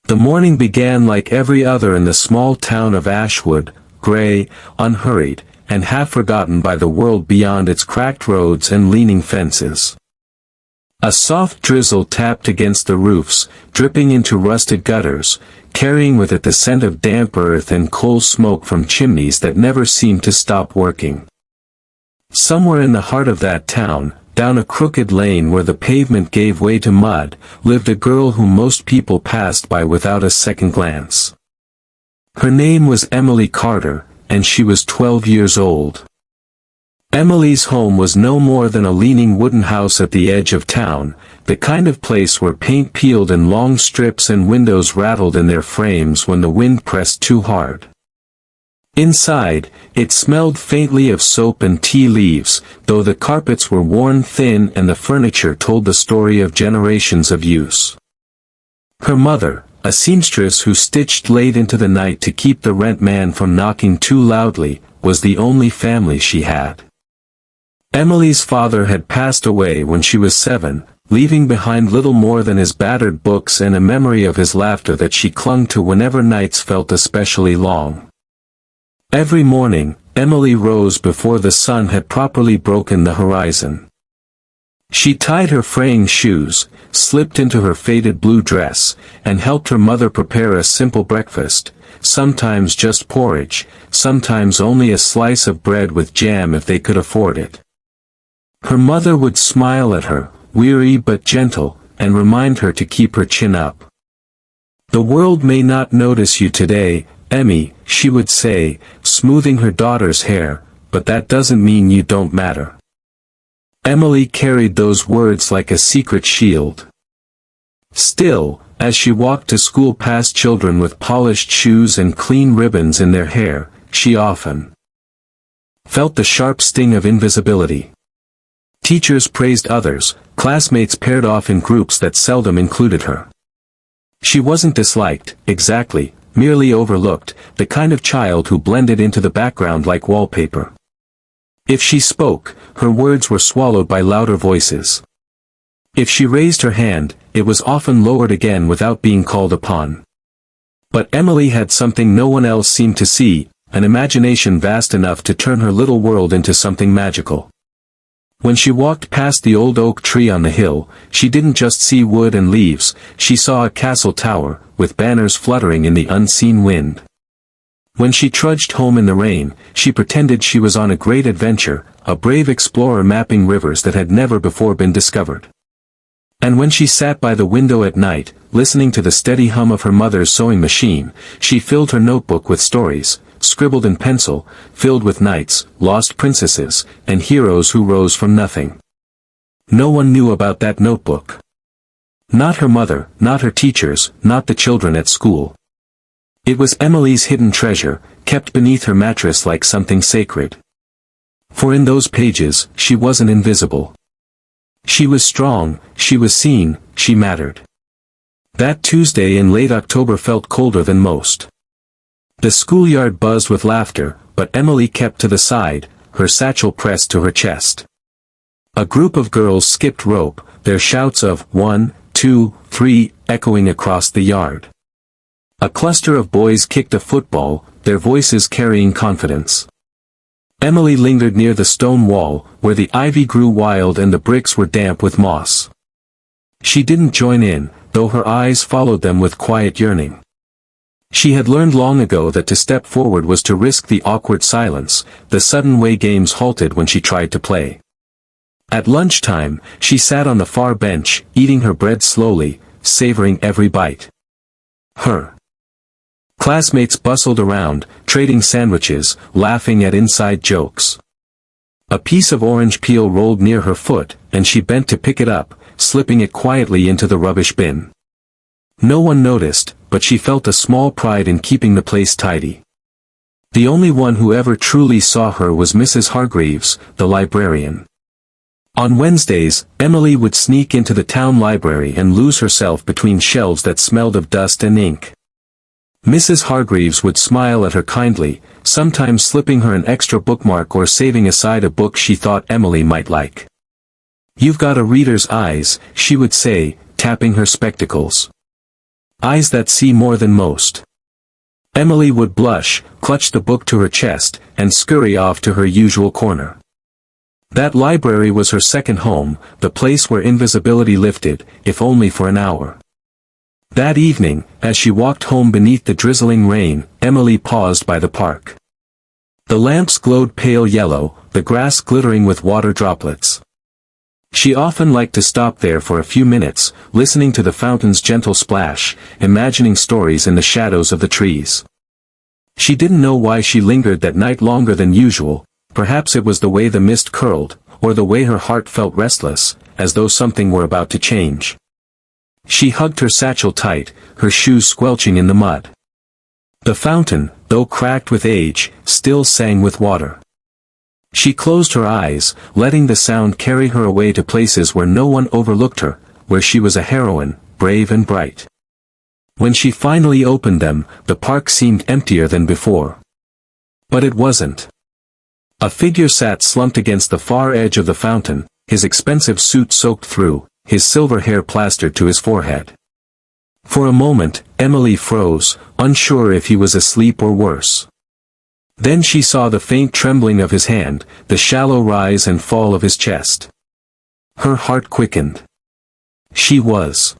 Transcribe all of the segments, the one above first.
The morning began like every other in the small town of Ashwood, gray, unhurried, and half forgotten by the world beyond its cracked roads and leaning fences. A soft drizzle tapped against the roofs, dripping into rusted gutters, carrying with it the scent of damp earth and coal smoke from chimneys that never seemed to stop working. Somewhere in the heart of that town, down a crooked lane where the pavement gave way to mud, lived a girl whom most people passed by without a second glance. Her name was Emily Carter, and she was 12 years old. Emily's home was no more than a leaning wooden house at the edge of town, the kind of place where paint peeled in long strips and windows rattled in their frames when the wind pressed too hard. Inside, it smelled faintly of soap and tea leaves, though the carpets were worn thin and the furniture told the story of generations of use. Her mother, a seamstress who stitched late into the night to keep the rent man from knocking too loudly, was the only family she had. Emily's father had passed away when she was 7, leaving behind little more than his battered books and a memory of his laughter that she clung to whenever nights felt especially long. Every morning, Emily rose before the sun had properly broken the horizon. She tied her fraying shoes, slipped into her faded blue dress, and helped her mother prepare a simple breakfast, sometimes just porridge, sometimes only a slice of bread with jam if they could afford it. Her mother would smile at her, weary but gentle, and remind her to keep her chin up. "The world may not notice you today, Emmy," she would say, smoothing her daughter's hair, "but that doesn't mean you don't matter." Emily carried those words like a secret shield. Still, as she walked to school past children with polished shoes and clean ribbons in their hair, she often felt the sharp sting of invisibility. Teachers praised others, classmates paired off in groups that seldom included her. She wasn't disliked, exactly, merely overlooked, the kind of child who blended into the background like wallpaper. If she spoke, her words were swallowed by louder voices. If she raised her hand, it was often lowered again without being called upon. But Emily had something no one else seemed to see, an imagination vast enough to turn her little world into something magical. When she walked past the old oak tree on the hill, she didn't just see wood and leaves, she saw a castle tower, with banners fluttering in the unseen wind. When she trudged home in the rain, she pretended she was on a great adventure, a brave explorer mapping rivers that had never before been discovered. And when she sat by the window at night, listening to the steady hum of her mother's sewing machine, she filled her notebook with stories, scribbled in pencil, filled with knights, lost princesses, and heroes who rose from nothing. No one knew about that notebook. Not her mother, not her teachers, not the children at school. It was Emily's hidden treasure, kept beneath her mattress like something sacred. For in those pages, she wasn't invisible. She was strong, she was seen, she mattered. That Tuesday in late October felt colder than most. The schoolyard buzzed with laughter, but Emily kept to the side, her satchel pressed to her chest. A group of girls skipped rope, their shouts of 1, 2, 3 echoing across the yard. A cluster of boys kicked a football, their voices carrying confidence. Emily lingered near the stone wall, where the ivy grew wild and the bricks were damp with moss. She didn't join in, though her eyes followed them with quiet yearning. She had learned long ago that to step forward was to risk the awkward silence, the sudden way games halted when she tried to play. At lunchtime, she sat on the far bench, eating her bread slowly, savoring every bite. Her classmates bustled around, trading sandwiches, laughing at inside jokes. A piece of orange peel rolled near her foot, and she bent to pick it up, slipping it quietly into the rubbish bin. No one noticed, but she felt a small pride in keeping the place tidy. The only one who ever truly saw her was Mrs. Hargreaves, the librarian. On Wednesdays, Emily would sneak into the town library and lose herself between shelves that smelled of dust and ink. Mrs. Hargreaves would smile at her kindly, sometimes slipping her an extra bookmark or saving aside a book she thought Emily might like. "You've got a reader's eyes," she would say, tapping her spectacles. Eyes that see more than most. Emily would blush, clutch the book to her chest, and scurry off to her usual corner. That library was her second home, the place where invisibility lifted, if only for an hour. That evening, as she walked home beneath the drizzling rain, Emily paused by the park. The lamps glowed pale yellow, the grass glittering with water droplets. She often liked to stop there for a few minutes, listening to the fountain's gentle splash, imagining stories in the shadows of the trees. She didn't know why she lingered that night longer than usual. Perhaps it was the way the mist curled, or the way her heart felt restless, as though something were about to change. She hugged her satchel tight, her shoes squelching in the mud. The fountain, though cracked with age, still sang with water. She closed her eyes, letting the sound carry her away to places where no one overlooked her, where she was a heroine, brave and bright. When she finally opened them, the park seemed emptier than before. But it wasn't. A figure sat slumped against the far edge of the fountain, his expensive suit soaked through, his silver hair plastered to his forehead. For a moment, Emily froze, unsure if he was asleep or worse. Then she saw the faint trembling of his hand, the shallow rise and fall of his chest. Her heart quickened. She was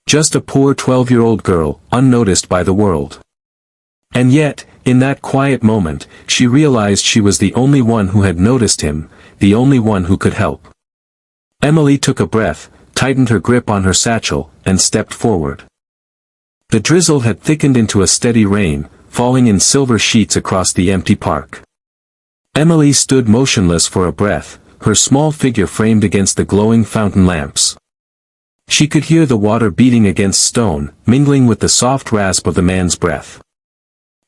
just a poor 12-year-old girl, unnoticed by the world. And yet, in that quiet moment, she realized she was the only one who had noticed him, the only one who could help. Emily took a breath, tightened her grip on her satchel, and stepped forward. The drizzle had thickened into a steady rain, falling in silver sheets across the empty park. Emily stood motionless for a breath, her small figure framed against the glowing fountain lamps. She could hear the water beating against stone, mingling with the soft rasp of the man's breath.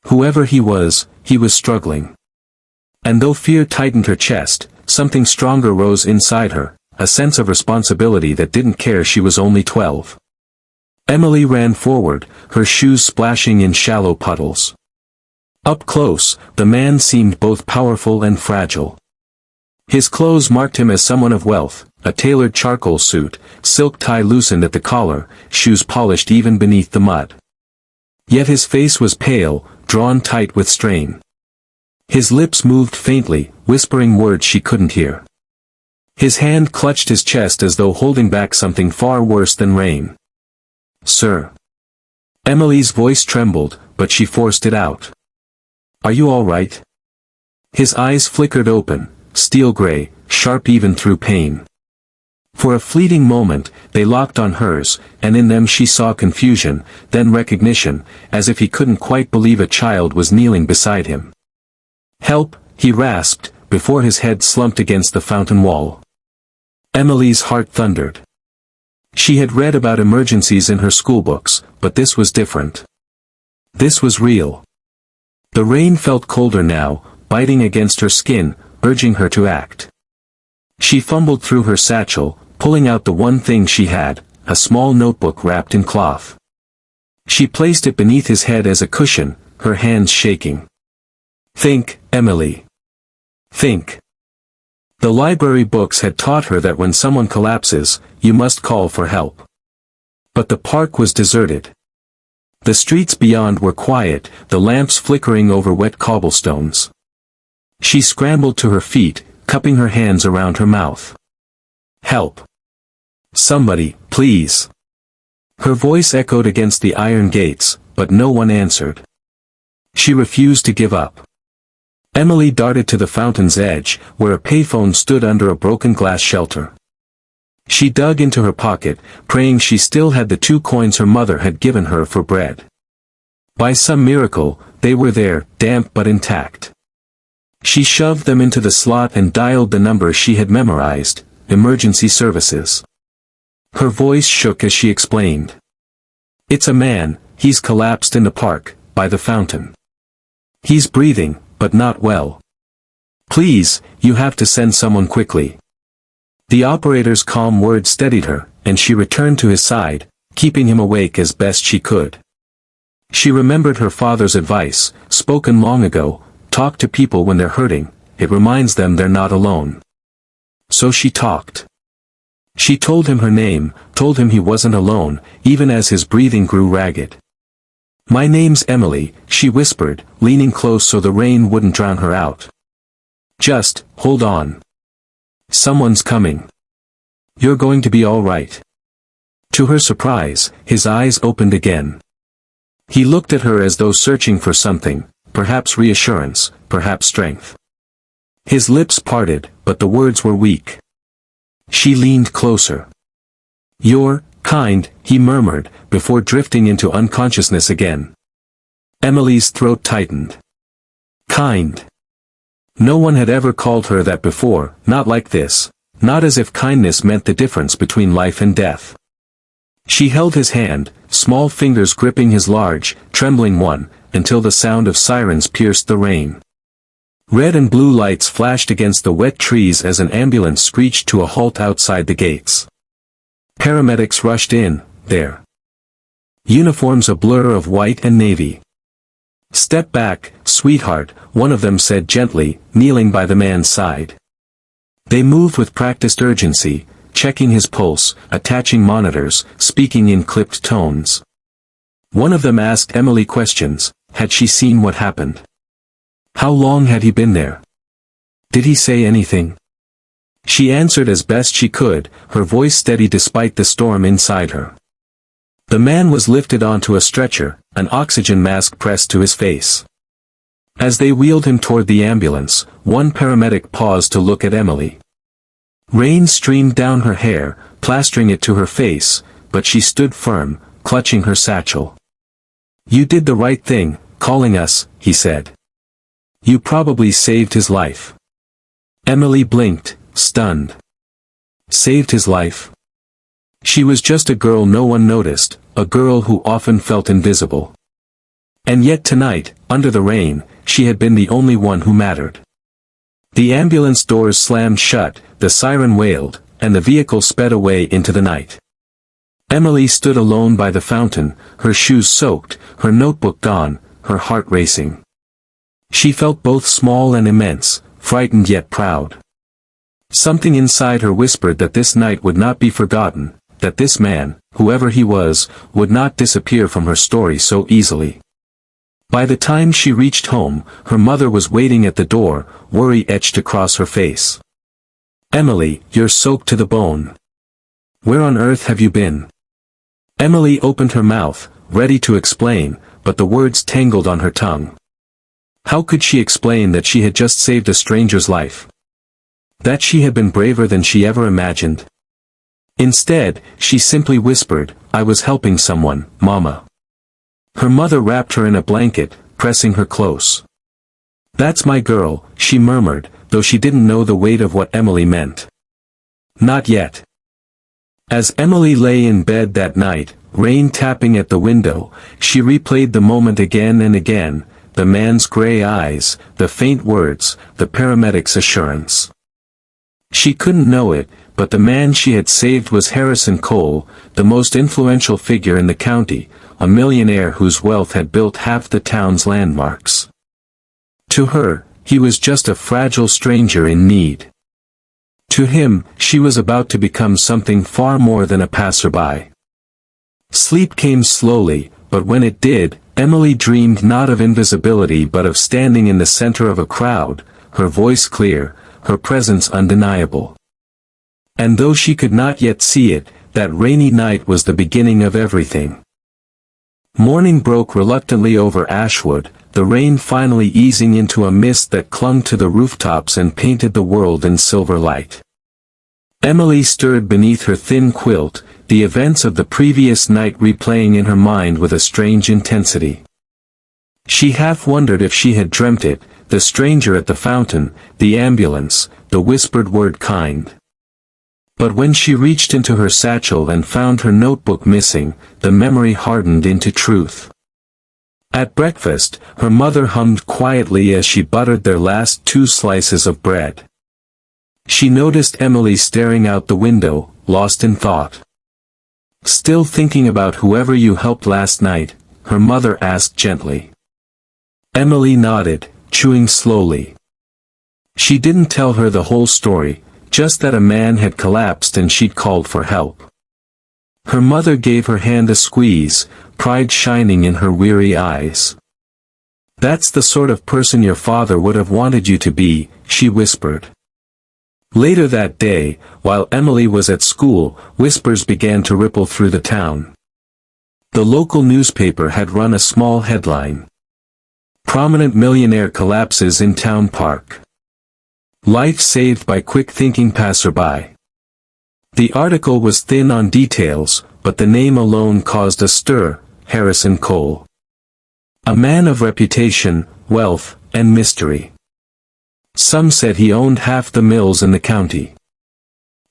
Whoever he was struggling. And though fear tightened her chest, something stronger rose inside her, a sense of responsibility that didn't care she was only 12. Emily ran forward, her shoes splashing in shallow puddles. Up close, the man seemed both powerful and fragile. His clothes marked him as someone of wealth, a tailored charcoal suit, silk tie loosened at the collar, shoes polished even beneath the mud. Yet his face was pale, drawn tight with strain. His lips moved faintly, whispering words she couldn't hear. His hand clutched his chest as though holding back something far worse than rain. "Sir." Emily's voice trembled, but she forced it out. "Are you all right?" His eyes flickered open, steel gray, sharp even through pain. For a fleeting moment, they locked on hers, and in them she saw confusion, then recognition, as if he couldn't quite believe a child was kneeling beside him. "Help," he rasped, before his head slumped against the fountain wall. Emily's heart thundered. She had read about emergencies in her schoolbooks, but this was different. This was real. The rain felt colder now, biting against her skin, urging her to act. She fumbled through her satchel, pulling out the one thing she had, a small notebook wrapped in cloth. She placed it beneath his head as a cushion, her hands shaking. "Think, Emily. Think." The library books had taught her that when someone collapses, you must call for help. But the park was deserted. The streets beyond were quiet, the lamps flickering over wet cobblestones. She scrambled to her feet, cupping her hands around her mouth. "Help. Somebody, please." Her voice echoed against the iron gates, but no one answered. She refused to give up. Emily darted to the fountain's edge, where a payphone stood under a broken glass shelter. She dug into her pocket, praying she still had the 2 coins her mother had given her for bread. By some miracle, they were there, damp but intact. She shoved them into the slot and dialed the number she had memorized, emergency services. Her voice shook as she explained. "It's a man, he's collapsed in the park, by the fountain. He's breathing, but not well. Please, you have to send someone quickly." The operator's calm words steadied her, and she returned to his side, keeping him awake as best she could. She remembered her father's advice, spoken long ago: talk to people when they're hurting, it reminds them they're not alone. So she talked. She told him her name, told him he wasn't alone, even as his breathing grew ragged. "My name's Emily," she whispered, leaning close so the rain wouldn't drown her out. "Just, hold on. Someone's coming. You're going to be all right." To her surprise, his eyes opened again. He looked at her as though searching for something, perhaps reassurance, perhaps strength. His lips parted, but the words were weak. She leaned closer. "You're kind," he murmured, before drifting into unconsciousness again. Emily's throat tightened. Kind. No one had ever called her that before, not like this, not as if kindness meant the difference between life and death. She held his hand, small fingers gripping his large, trembling one, until the sound of sirens pierced the rain. Red and blue lights flashed against the wet trees as an ambulance screeched to a halt outside the gates. Paramedics rushed in, their uniforms a blur of white and navy. "Step back, sweetheart," one of them said gently, kneeling by the man's side. They moved with practiced urgency, checking his pulse, attaching monitors, speaking in clipped tones. One of them asked Emily questions. Had she seen what happened? How long had he been there? Did he say anything? She answered as best she could, her voice steady despite the storm inside her. The man was lifted onto a stretcher, an oxygen mask pressed to his face. As they wheeled him toward the ambulance, one paramedic paused to look at Emily. Rain streamed down her hair, plastering it to her face, but she stood firm, clutching her satchel. "You did the right thing, calling us," he said. "You probably saved his life." Emily blinked, stunned. Saved his life? She was just a girl no one noticed, a girl who often felt invisible. And yet tonight, under the rain, she had been the only one who mattered. The ambulance doors slammed shut, the siren wailed, and the vehicle sped away into the night. Emily stood alone by the fountain, her shoes soaked, her notebook gone, her heart racing. She felt both small and immense, frightened yet proud. Something inside her whispered that this night would not be forgotten, that this man, whoever he was, would not disappear from her story so easily. By the time she reached home, her mother was waiting at the door, worry etched across her face. "Emily, you're soaked to the bone. Where on earth have you been?" Emily opened her mouth, ready to explain, but the words tangled on her tongue. How could she explain that she had just saved a stranger's life? That she had been braver than she ever imagined? Instead, she simply whispered, "I was helping someone, Mama." Her mother wrapped her in a blanket, pressing her close. "That's my girl," she murmured, though she didn't know the weight of what Emily meant. Not yet. As Emily lay in bed that night, rain tapping at the window, she replayed the moment again and again, the man's gray eyes, the faint words, the paramedic's assurance. She couldn't know it, but the man she had saved was Harrison Cole, the most influential figure in the county, a millionaire whose wealth had built half the town's landmarks. To her, he was just a fragile stranger in need. To him, she was about to become something far more than a passerby. Sleep came slowly, but when it did, Emily dreamed not of invisibility but of standing in the center of a crowd, her voice clear, her presence undeniable. And though she could not yet see it, that rainy night was the beginning of everything. Morning broke reluctantly over Ashwood, the rain finally easing into a mist that clung to the rooftops and painted the world in silver light. Emily stirred beneath her thin quilt, the events of the previous night replaying in her mind with a strange intensity. She half wondered if she had dreamt it, the stranger at the fountain, the ambulance, the whispered word kind. But when she reached into her satchel and found her notebook missing, the memory hardened into truth. At breakfast, her mother hummed quietly as she buttered their last 2 slices of bread. She noticed Emily staring out the window, lost in thought. "Still thinking about whoever you helped last night?" her mother asked gently. Emily nodded, chewing slowly. She didn't tell her the whole story, just that a man had collapsed and she'd called for help. Her mother gave her hand a squeeze, pride shining in her weary eyes. "That's the sort of person your father would have wanted you to be," she whispered. Later that day, while Emily was at school, whispers began to ripple through the town. The local newspaper had run a small headline. "Prominent millionaire collapses in town park. Life saved by quick-thinking passerby." The article was thin on details, but the name alone caused a stir: Harrison Cole. A man of reputation, wealth, and mystery. Some said he owned half the mills in the county.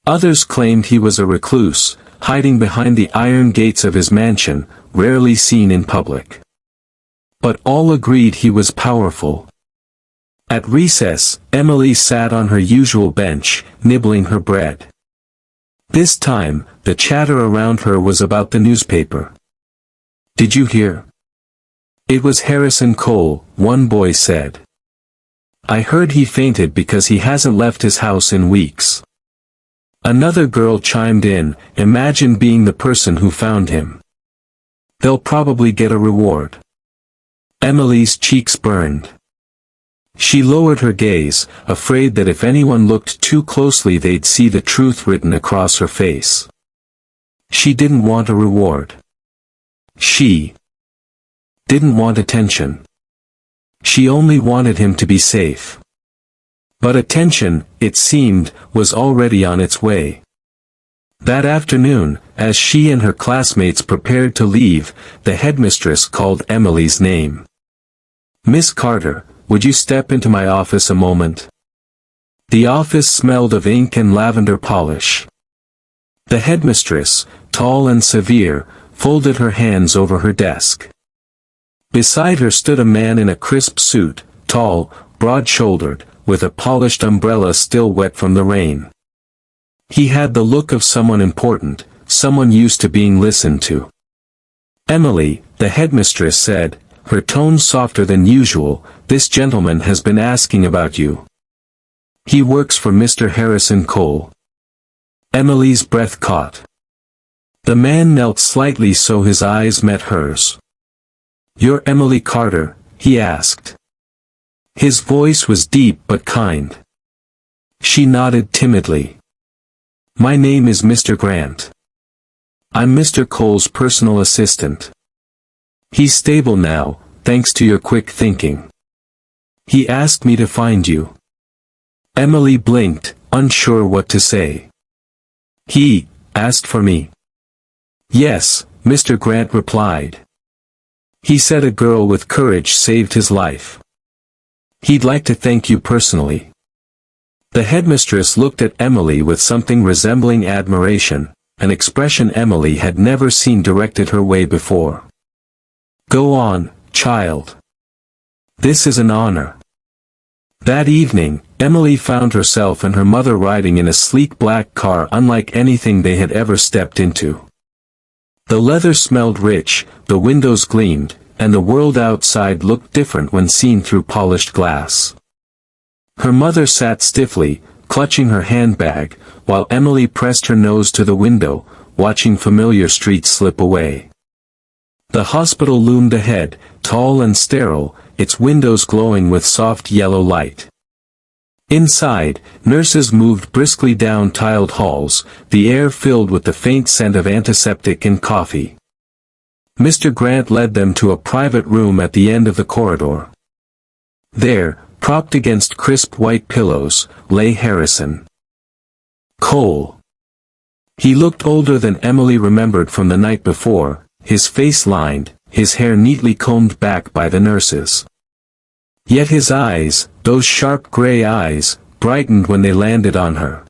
Others claimed he was a recluse, hiding behind the iron gates of his mansion, rarely seen in public. But all agreed he was powerful. At recess, Emily sat on her usual bench, nibbling her bread. This time, the chatter around her was about the newspaper. "Did you hear? It was Harrison Cole," one boy said. "I heard he fainted because he hasn't left his house in weeks." Another girl chimed in, "Imagine being the person who found him. They'll probably get a reward." Emily's cheeks burned. She lowered her gaze, afraid that if anyone looked too closely they'd see the truth written across her face. She didn't want a reward. She didn't want attention. She only wanted him to be safe. But attention, it seemed, was already on its way. That afternoon, as she and her classmates prepared to leave, the headmistress called Emily's name. "Miss Carter, would you step into my office a moment?" The office smelled of ink and lavender polish. The headmistress, tall and severe, folded her hands over her desk. Beside her stood a man in a crisp suit, tall, broad-shouldered, with a polished umbrella still wet from the rain. He had the look of someone important, someone used to being listened to. "Emily," the headmistress said, her tone softer than usual, "this gentleman has been asking about you. He works for Mr. Harrison Cole." Emily's breath caught. The man knelt slightly so his eyes met hers. "You're Emily Carter?" he asked. His voice was deep but kind. She nodded timidly. "My name is Mr. Grant. I'm Mr. Cole's personal assistant. He's stable now, thanks to your quick thinking. He asked me to find you." Emily blinked, unsure what to say. "He asked for me?" "Yes," Mr. Grant replied. "He said a girl with courage saved his life. He'd like to thank you personally." The headmistress looked at Emily with something resembling admiration, an expression Emily had never seen directed her way before. "Go on, child. This is an honor." That evening, Emily found herself and her mother riding in a sleek black car unlike anything they had ever stepped into. The leather smelled rich, the windows gleamed, and the world outside looked different when seen through polished glass. Her mother sat stiffly, clutching her handbag, while Emily pressed her nose to the window, watching familiar streets slip away. The hospital loomed ahead, tall and sterile, its windows glowing with soft yellow light. Inside, nurses moved briskly down tiled halls, the air filled with the faint scent of antiseptic and coffee. Mr. Grant led them to a private room at the end of the corridor. There, propped against crisp white pillows, lay Harrison Cole. He looked older than Emily remembered from the night before, his face lined, his hair neatly combed back by the nurses. Yet his eyes, those sharp gray eyes, brightened when they landed on her.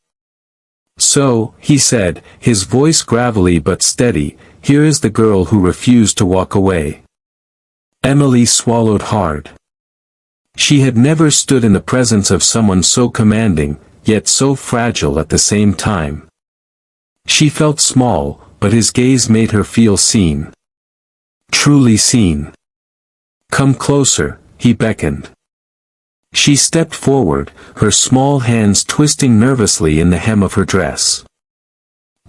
"So," he said, his voice gravelly but steady, "here is the girl who refused to walk away." Emily swallowed hard. She had never stood in the presence of someone so commanding, yet so fragile at the same time. She felt small, but his gaze made her feel seen. Truly seen. "Come closer," he beckoned. She stepped forward, her small hands twisting nervously in the hem of her dress.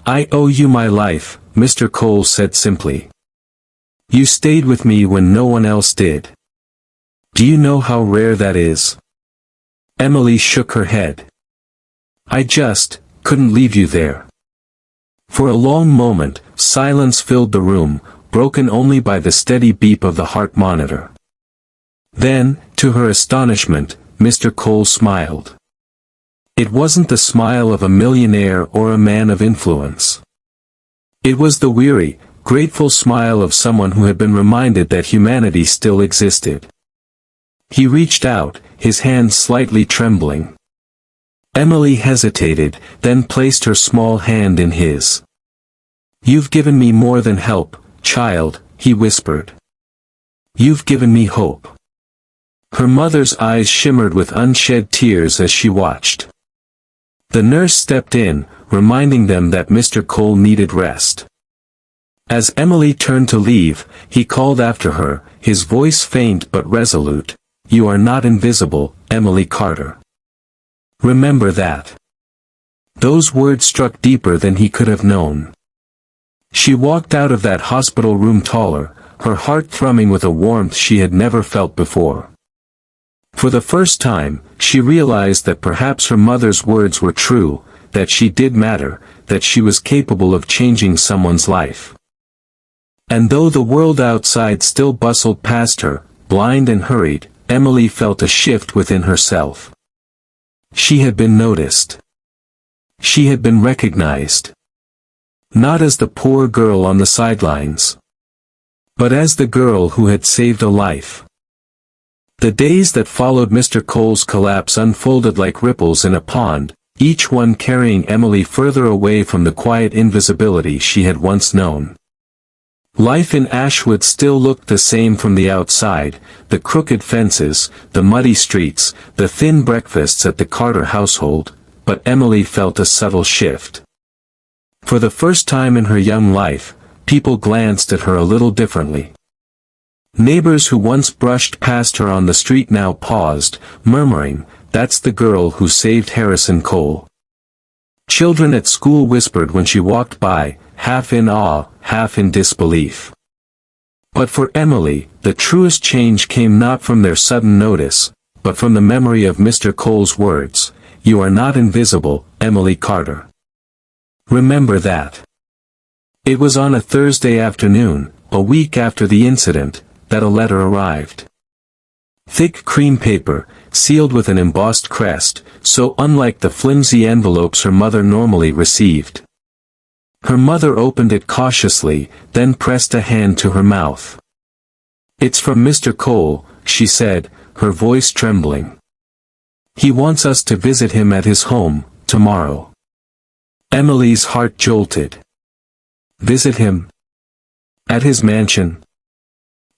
"I owe you my life," Mr. Cole said simply. "You stayed with me when no one else did. Do you know how rare that is?" Emily shook her head. "I just couldn't leave you there." For a long moment, silence filled the room, broken only by the steady beep of the heart monitor. Then, to her astonishment, Mr. Cole smiled. It wasn't the smile of a millionaire or a man of influence. It was the weary, grateful smile of someone who had been reminded that humanity still existed. He reached out, his hand slightly trembling. Emily hesitated, then placed her small hand in his. "You've given me more than help, child," he whispered. "You've given me hope." Her mother's eyes shimmered with unshed tears as she watched. The nurse stepped in, reminding them that Mr. Cole needed rest. As Emily turned to leave, he called after her, his voice faint but resolute, "You are not invisible, Emily Carter. Remember that." Those words struck deeper than he could have known. She walked out of that hospital room taller, her heart thrumming with a warmth she had never felt before. For the first time, she realized that perhaps her mother's words were true, that she did matter, that she was capable of changing someone's life. And though the world outside still bustled past her, blind and hurried, Emily felt a shift within herself. She had been noticed. She had been recognized. Not as the poor girl on the sidelines, but as the girl who had saved a life. The days that followed Mr. Cole's collapse unfolded like ripples in a pond, each one carrying Emily further away from the quiet invisibility she had once known. Life in Ashwood still looked the same from the outside, the crooked fences, the muddy streets, the thin breakfasts at the Carter household, but Emily felt a subtle shift. For the first time in her young life, people glanced at her a little differently. Neighbors who once brushed past her on the street now paused, murmuring, "That's the girl who saved Harrison Cole." Children at school whispered when she walked by, half in awe, half in disbelief. But for Emily, the truest change came not from their sudden notice, but from the memory of Mr. Cole's words, "You are not invisible, Emily Carter. Remember that." It was on a Thursday afternoon, a week after the incident, that a letter arrived. Thick cream paper, sealed with an embossed crest, so unlike the flimsy envelopes her mother normally received. Her mother opened it cautiously, then pressed a hand to her mouth. "It's from Mr. Cole," she said, her voice trembling. "He wants us to visit him at his home, tomorrow." Emily's heart jolted. Visit him? At his mansion?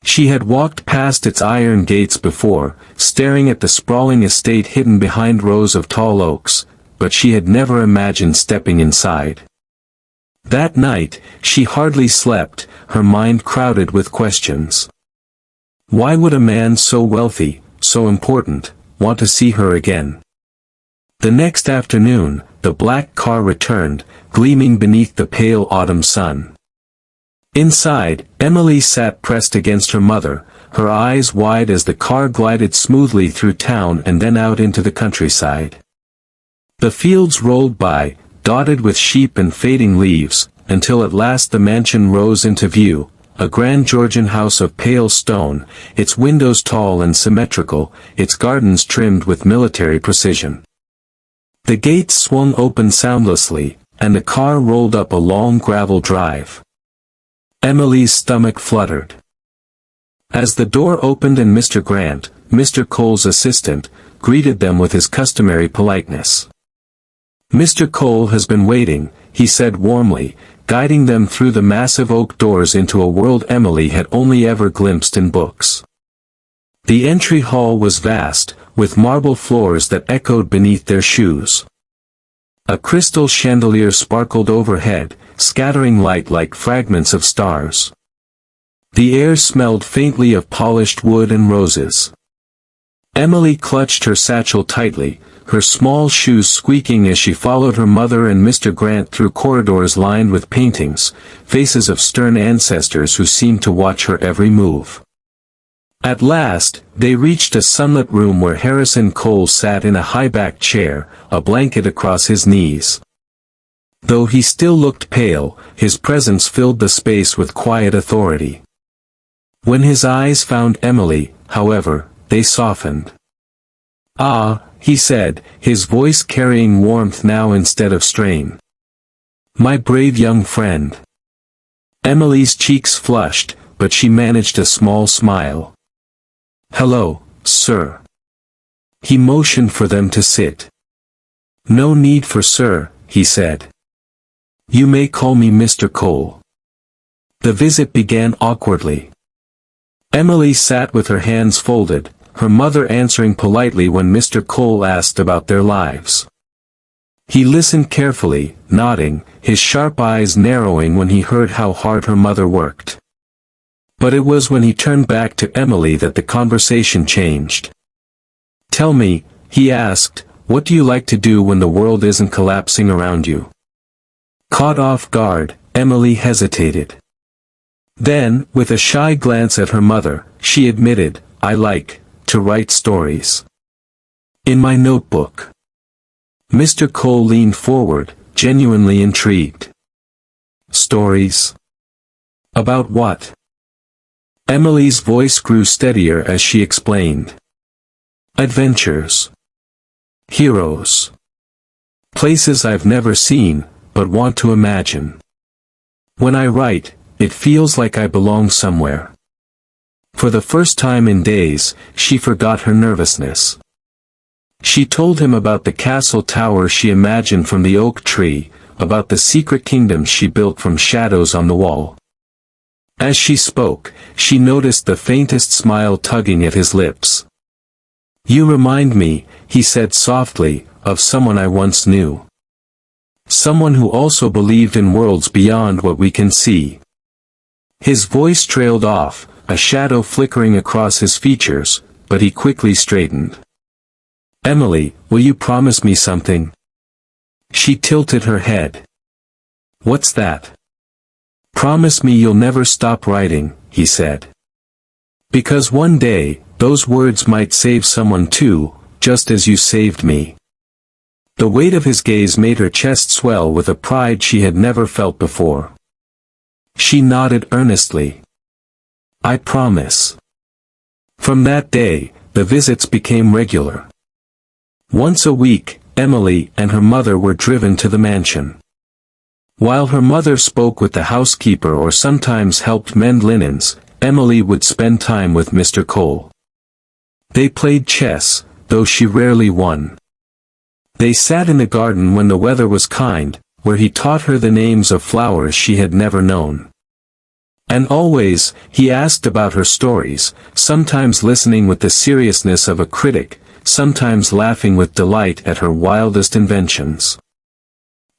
She had walked past its iron gates before, staring at the sprawling estate hidden behind rows of tall oaks, but she had never imagined stepping inside. That night, she hardly slept, her mind crowded with questions. Why would a man so wealthy, so important, want to see her again? The next afternoon, the black car returned, gleaming beneath the pale autumn sun. Inside, Emily sat pressed against her mother, her eyes wide as the car glided smoothly through town and then out into the countryside. The fields rolled by, dotted with sheep and fading leaves, until at last the mansion rose into view, a grand Georgian house of pale stone, its windows tall and symmetrical, its gardens trimmed with military precision. The gates swung open soundlessly, and the car rolled up a long gravel drive. Emily's stomach fluttered. As the door opened and Mr. Grant, Mr. Cole's assistant, greeted them with his customary politeness. "Mr. Cole has been waiting," he said warmly, guiding them through the massive oak doors into a world Emily had only ever glimpsed in books. The entry hall was vast, with marble floors that echoed beneath their shoes. A crystal chandelier sparkled overhead, scattering light like fragments of stars. The air smelled faintly of polished wood and roses. Emily clutched her satchel tightly, her small shoes squeaking as she followed her mother and Mr. Grant through corridors lined with paintings, faces of stern ancestors who seemed to watch her every move. At last, they reached a sunlit room where Harrison Cole sat in a high-backed chair, a blanket across his knees. Though he still looked pale, his presence filled the space with quiet authority. When his eyes found Emily, however, they softened. "Ah," he said, his voice carrying warmth now instead of strain. "My brave young friend." Emily's cheeks flushed, but she managed a small smile. "Hello, sir." He motioned for them to sit. "No need for sir," he said. "You may call me Mr. Cole." The visit began awkwardly. Emily sat with her hands folded, her mother answering politely when Mr. Cole asked about their lives. He listened carefully, nodding, his sharp eyes narrowing when he heard how hard her mother worked. But it was when he turned back to Emily that the conversation changed. "Tell me," he asked, "what do you like to do when the world isn't collapsing around you?" Caught off guard, Emily hesitated. Then, with a shy glance at her mother, she admitted, "I like to write stories. In my notebook." Mr. Cole leaned forward, genuinely intrigued. "Stories? About what?" Emily's voice grew steadier as she explained. "Adventures. Heroes. Places I've never seen, but want to imagine. When I write, it feels like I belong somewhere." For the first time in days, she forgot her nervousness. She told him about the castle tower she imagined from the oak tree, about the secret kingdoms she built from shadows on the wall. As she spoke, she noticed the faintest smile tugging at his lips. "You remind me," he said softly, "of someone I once knew. Someone who also believed in worlds beyond what we can see." His voice trailed off, a shadow flickering across his features, but he quickly straightened. "Emily, will you promise me something?" She tilted her head. "What's that?" "Promise me you'll never stop writing," he said. "Because one day, those words might save someone too, just as you saved me." The weight of his gaze made her chest swell with a pride she had never felt before. She nodded earnestly. "I promise." From that day, the visits became regular. Once a week, Emily and her mother were driven to the mansion. While her mother spoke with the housekeeper or sometimes helped mend linens, Emily would spend time with Mr. Cole. They played chess, though she rarely won. They sat in the garden when the weather was kind, where he taught her the names of flowers she had never known. And always, he asked about her stories, sometimes listening with the seriousness of a critic, sometimes laughing with delight at her wildest inventions.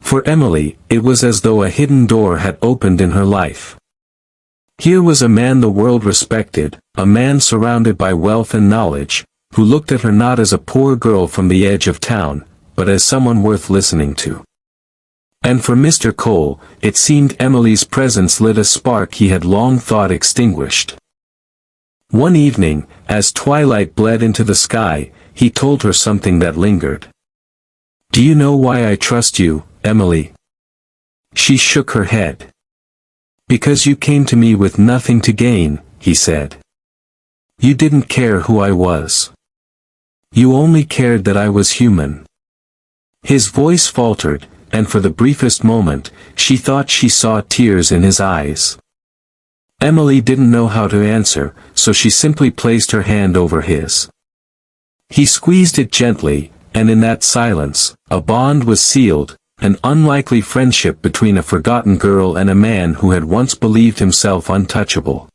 For Emily, it was as though a hidden door had opened in her life. Here was a man the world respected, a man surrounded by wealth and knowledge, who looked at her not as a poor girl from the edge of town, but as someone worth listening to. And for Mr. Cole, it seemed Emily's presence lit a spark he had long thought extinguished. One evening, as twilight bled into the sky, he told her something that lingered. "Do you know why I trust you, Emily?" She shook her head. "Because you came to me with nothing to gain," he said. "You didn't care who I was. You only cared that I was human." His voice faltered, and for the briefest moment, she thought she saw tears in his eyes. Emily didn't know how to answer, so she simply placed her hand over his. He squeezed it gently, and in that silence, a bond was sealed, an unlikely friendship between a forgotten girl and a man who had once believed himself untouchable.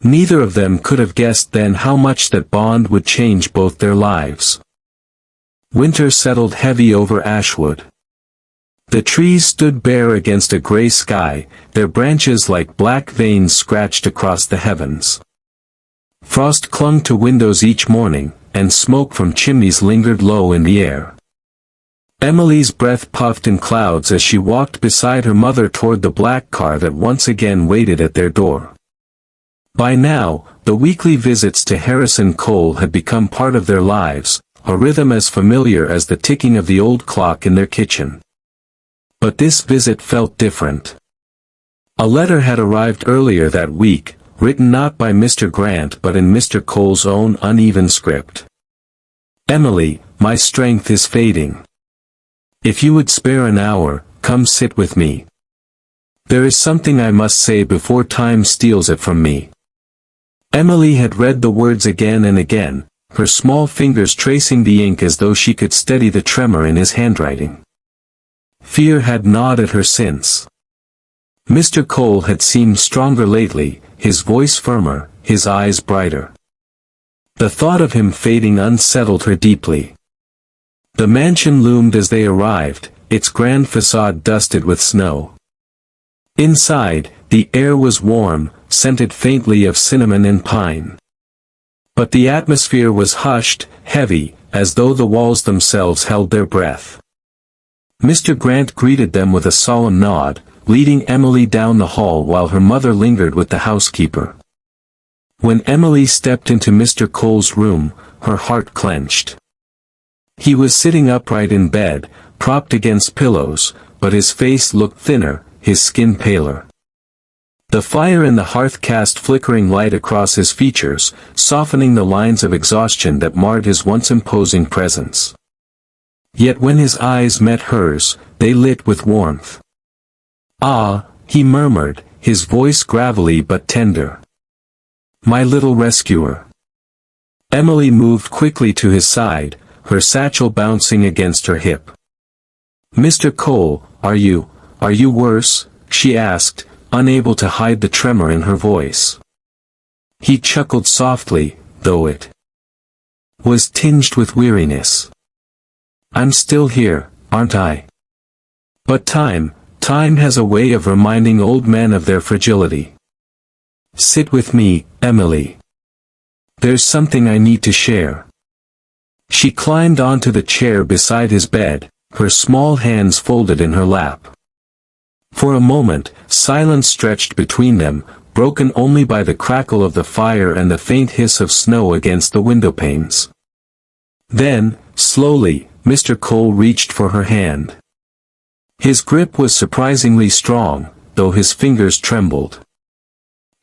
Neither of them could have guessed then how much that bond would change both their lives. Winter settled heavy over Ashwood. The trees stood bare against a gray sky, their branches like black veins scratched across the heavens. Frost clung to windows each morning, and smoke from chimneys lingered low in the air. Emily's breath puffed in clouds as she walked beside her mother toward the black car that once again waited at their door. By now, the weekly visits to Harrison Cole had become part of their lives, a rhythm as familiar as the ticking of the old clock in their kitchen. But this visit felt different. A letter had arrived earlier that week, written not by Mr. Grant but in Mr. Cole's own uneven script. "Emily, my strength is fading. If you would spare an hour, come sit with me. There is something I must say before time steals it from me." Emily had read the words again and again, her small fingers tracing the ink as though she could steady the tremor in his handwriting. Fear had gnawed at her since. Mr. Cole had seemed stronger lately, his voice firmer, his eyes brighter. The thought of him fading unsettled her deeply. The mansion loomed as they arrived, its grand facade dusted with snow. Inside, the air was warm, scented faintly of cinnamon and pine. But the atmosphere was hushed, heavy, as though the walls themselves held their breath. Mr. Grant greeted them with a solemn nod, leading Emily down the hall while her mother lingered with the housekeeper. When Emily stepped into Mr. Cole's room, her heart clenched. He was sitting upright in bed, propped against pillows, but his face looked thinner, his skin paler. The fire in the hearth cast flickering light across his features, softening the lines of exhaustion that marred his once imposing presence. Yet when his eyes met hers, they lit with warmth. "Ah," he murmured, his voice gravelly but tender. "My little rescuer." Emily moved quickly to his side, her satchel bouncing against her hip. "Mr. Cole, are you worse?" she asked, unable to hide the tremor in her voice. He chuckled softly, though it was tinged with weariness. "I'm still here, aren't I? But time has a way of reminding old men of their fragility. Sit with me, Emily. There's something I need to share." She climbed onto the chair beside his bed, her small hands folded in her lap. For a moment, silence stretched between them, broken only by the crackle of the fire and the faint hiss of snow against the windowpanes. Then, slowly, Mr. Cole reached for her hand. His grip was surprisingly strong, though his fingers trembled.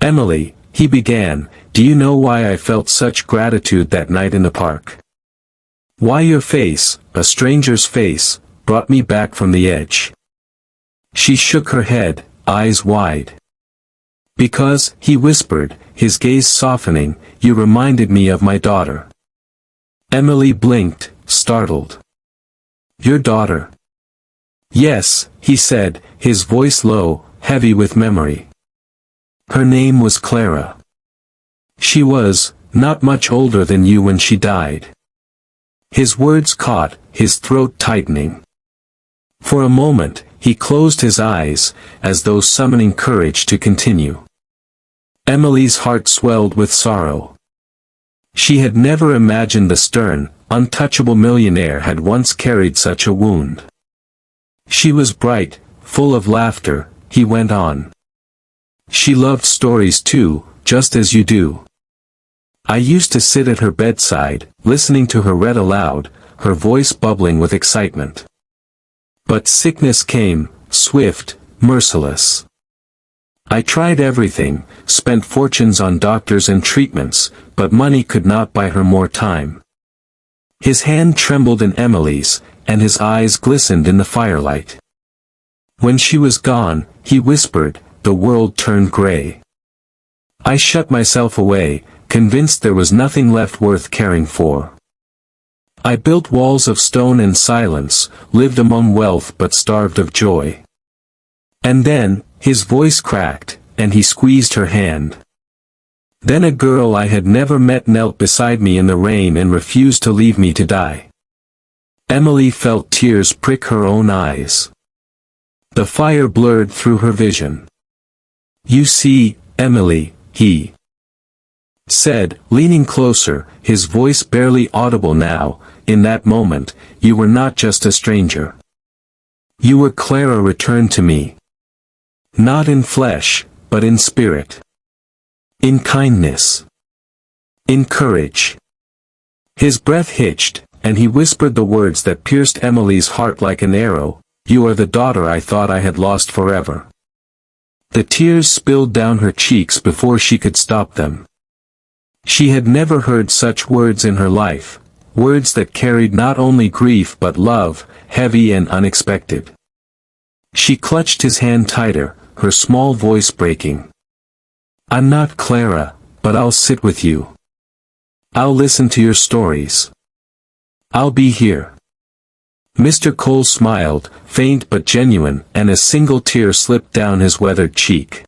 "Emily," he began, "do you know why I felt such gratitude that night in the park? Why your face, a stranger's face, brought me back from the edge?" She shook her head, eyes wide. "Because," he whispered, his gaze softening, "you reminded me of my daughter." Emily blinked, startled. "Your daughter?" "Yes," he said, his voice low, heavy with memory. "Her name was Clara. She was, not much older than you when she died." His words caught, his throat tightening. For a moment, he closed his eyes, as though summoning courage to continue. Emily's heart swelled with sorrow. She had never imagined the stern, untouchable millionaire had once carried such a wound. She was bright, full of laughter, he went on. She loved stories too, just as you do. I used to sit at her bedside, listening to her read aloud, her voice bubbling with excitement. But sickness came, swift, merciless. I tried everything, spent fortunes on doctors and treatments, but money could not buy her more time. His hand trembled in Emily's, and his eyes glistened in the firelight. When she was gone, he whispered, the world turned gray. I shut myself away, convinced there was nothing left worth caring for. I built walls of stone and silence, lived among wealth but starved of joy. And then, his voice cracked, and he squeezed her hand. Then a girl I had never met knelt beside me in the rain and refused to leave me to die. Emily felt tears prick her own eyes. The fire blurred through her vision. You see, Emily, he said, leaning closer, his voice barely audible now. In that moment, you were not just a stranger. You were Clara returned to me. Not in flesh, but in spirit. In kindness. In courage. His breath hitched, and he whispered the words that pierced Emily's heart like an arrow. You are the daughter I thought I had lost forever. The tears spilled down her cheeks before she could stop them. She had never heard such words in her life, words that carried not only grief but love, heavy and unexpected. She clutched his hand tighter, her small voice breaking. I'm not Clara, but I'll sit with you. I'll listen to your stories. I'll be here. Mr. Cole smiled, faint but genuine, and a single tear slipped down his weathered cheek.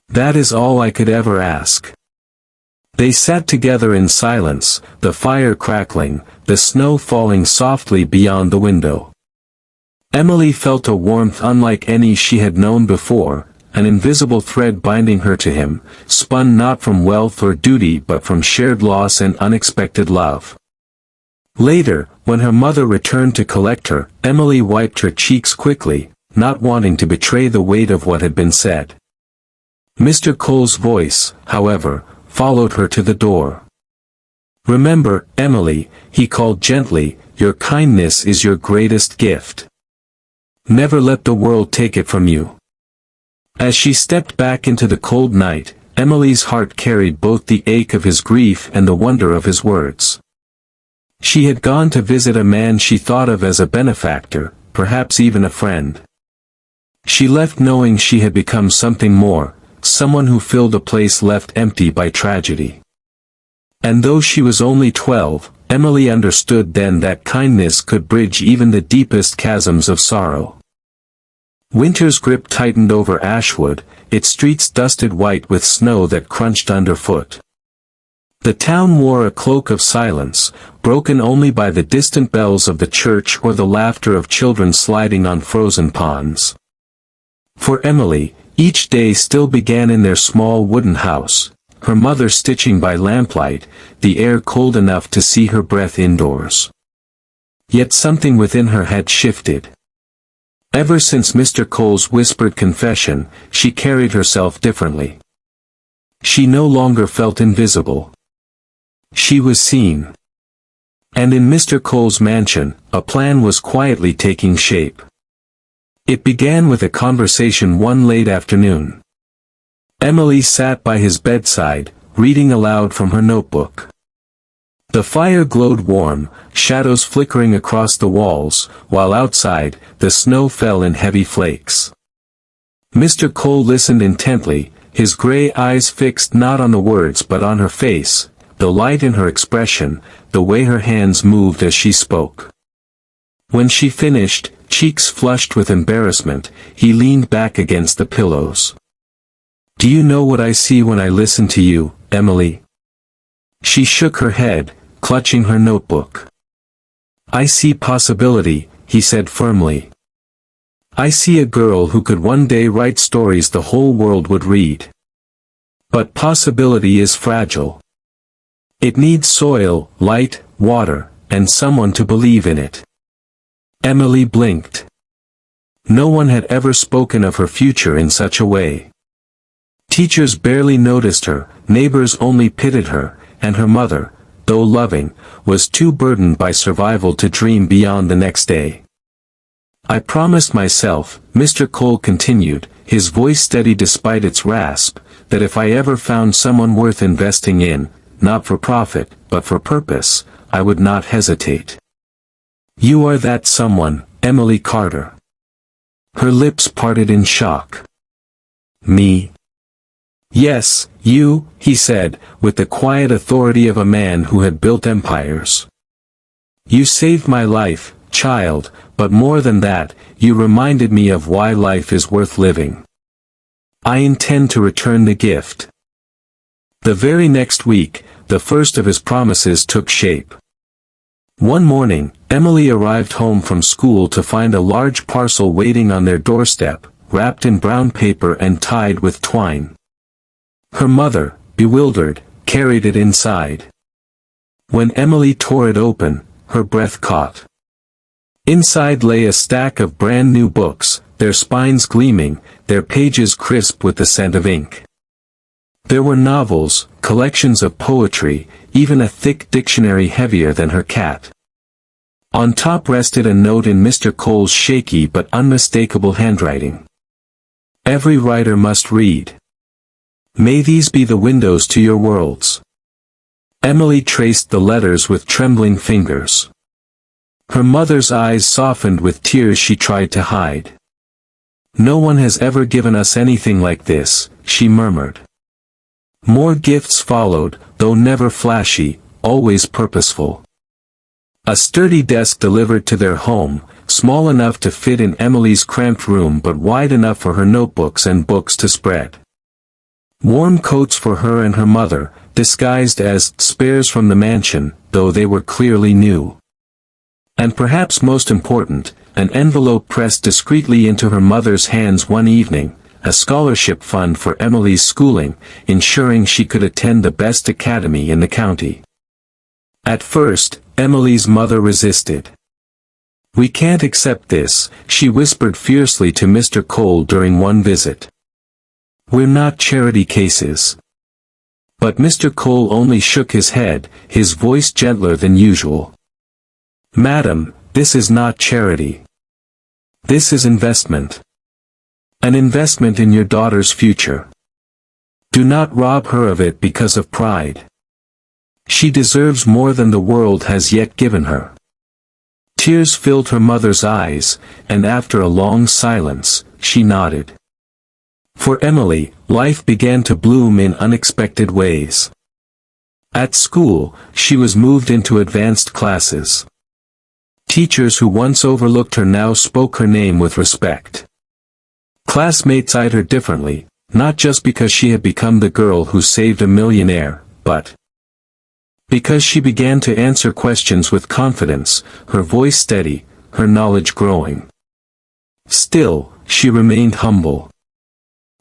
That is all I could ever ask. They sat together in silence, the fire crackling, the snow falling softly beyond the window. Emily felt a warmth unlike any she had known before, an invisible thread binding her to him, spun not from wealth or duty but from shared loss and unexpected love. Later, when her mother returned to collect her, Emily wiped her cheeks quickly, not wanting to betray the weight of what had been said. Mr. Cole's voice, however, followed her to the door. Remember, Emily, he called gently, your kindness is your greatest gift. Never let the world take it from you. As she stepped back into the cold night, Emily's heart carried both the ache of his grief and the wonder of his words. She had gone to visit a man she thought of as a benefactor, perhaps even a friend. She left knowing she had become something more, someone who filled a place left empty by tragedy. And though she was only 12, Emily understood then that kindness could bridge even the deepest chasms of sorrow. Winter's grip tightened over Ashwood, its streets dusted white with snow that crunched underfoot. The town wore a cloak of silence, broken only by the distant bells of the church or the laughter of children sliding on frozen ponds. For Emily, each day still began in their small wooden house, her mother stitching by lamplight, the air cold enough to see her breath indoors. Yet something within her had shifted. Ever since Mr. Cole's whispered confession, she carried herself differently. She no longer felt invisible. She was seen. And in Mr. Cole's mansion, a plan was quietly taking shape. It began with a conversation one late afternoon. Emily sat by his bedside, reading aloud from her notebook. The fire glowed warm, shadows flickering across the walls, while outside, the snow fell in heavy flakes. Mr. Cole listened intently, his gray eyes fixed not on the words but on her face, the light in her expression, the way her hands moved as she spoke. When she finished, cheeks flushed with embarrassment, he leaned back against the pillows. Do you know what I see when I listen to you, Emily? She shook her head, clutching her notebook. I see possibility, he said firmly. I see a girl who could one day write stories the whole world would read. But possibility is fragile. It needs soil, light, water, and someone to believe in it. Emily blinked. No one had ever spoken of her future in such a way. Teachers barely noticed her, neighbors only pitied her, and her mother, though loving, was too burdened by survival to dream beyond the next day. I promised myself, Mr. Cole continued, his voice steady despite its rasp, that if I ever found someone worth investing in, not for profit, but for purpose, I would not hesitate. You are that someone, Emily Carter. Her lips parted in shock. Me? Yes, you, he said, with the quiet authority of a man who had built empires. You saved my life, child, but more than that, you reminded me of why life is worth living. I intend to return the gift. The very next week, the first of his promises took shape. One morning, Emily arrived home from school to find a large parcel waiting on their doorstep, wrapped in brown paper and tied with twine. Her mother, bewildered, carried it inside. When Emily tore it open, her breath caught. Inside lay a stack of brand new books, their spines gleaming, their pages crisp with the scent of ink. There were novels, collections of poetry, even a thick dictionary heavier than her cat. On top rested a note in Mr. Cole's shaky but unmistakable handwriting. Every writer must read. May these be the windows to your worlds. Emily traced the letters with trembling fingers. Her mother's eyes softened with tears she tried to hide. No one has ever given us anything like this, she murmured. More gifts followed, though never flashy, always purposeful. A sturdy desk delivered to their home, small enough to fit in Emily's cramped room but wide enough for her notebooks and books to spread. Warm coats for her and her mother, disguised as spares from the mansion, though they were clearly new. And perhaps most important, an envelope pressed discreetly into her mother's hands one evening, a scholarship fund for Emily's schooling, ensuring she could attend the best academy in the county. At first, Emily's mother resisted. We can't accept this, she whispered fiercely to Mr. Cole during one visit. We're not charity cases. But Mr. Cole only shook his head, his voice gentler than usual. Madam, this is not charity. This is investment. An investment in your daughter's future. Do not rob her of it because of pride. She deserves more than the world has yet given her. Tears filled her mother's eyes, and after a long silence, she nodded. For Emily, life began to bloom in unexpected ways. At school, she was moved into advanced classes. Teachers who once overlooked her now spoke her name with respect. Classmates eyed her differently, not just because she had become the girl who saved a millionaire, but because she began to answer questions with confidence, her voice steady, her knowledge growing. Still, she remained humble.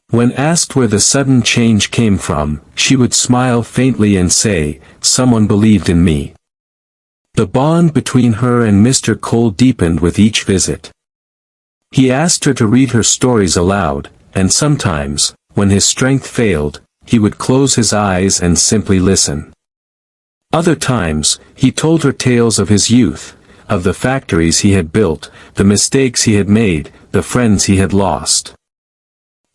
When asked where the sudden change came from, she would smile faintly and say, "Someone believed in me." The bond between her and Mr. Cole deepened with each visit. He asked her to read her stories aloud, and sometimes, when his strength failed, he would close his eyes and simply listen. Other times, he told her tales of his youth, of the factories he had built, the mistakes he had made, the friends he had lost.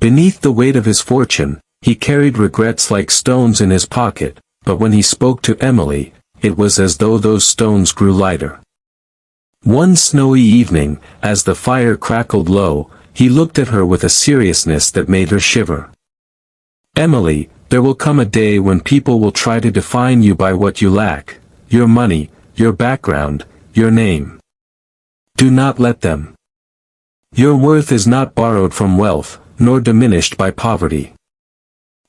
Beneath the weight of his fortune, he carried regrets like stones in his pocket, but when he spoke to Emily, it was as though those stones grew lighter. One snowy evening, as the fire crackled low, he looked at her with a seriousness that made her shiver. Emily, there will come a day when people will try to define you by what you lack, your money, your background, your name. Do not let them. Your worth is not borrowed from wealth, nor diminished by poverty.